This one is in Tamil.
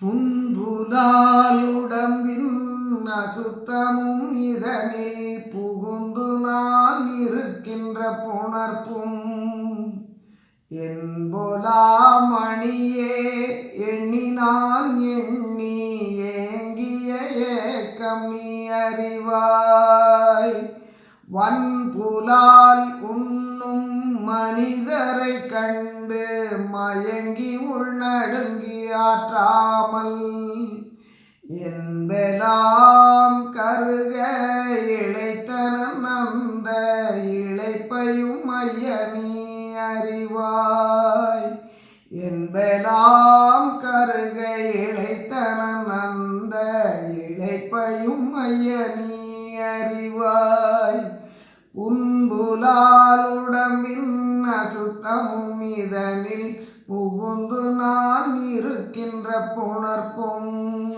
புன்புலால் உடம்பின் அசுத்தமும் இதனில் புகுந்து நான் இருக்கின்ற புணர்ப்பும் என்பொலா மணியே எண்ணி நான் எண்ணி ஏங்கிய ஏக்கம் நீ அறிவாய். வன்புலால் உண்ணும் மனிதரை கண்டு மயங்கி உள்நடுங்கி ஆற்றாமல் என்பெல்லாம் கருக இளைத்தனன் அந்த இளைப்பையும் ஐய நீ அறிவாய். என்பெல்லாம் கருக இளைத்தனன் அந்த இளைப்பையும் ஐய நீ அறிவாய். புன்புலால் உடம்பின் அசுத்தமும் இதனில் புகுந்து நான் இருக்கின்ற புணர்ப்பும்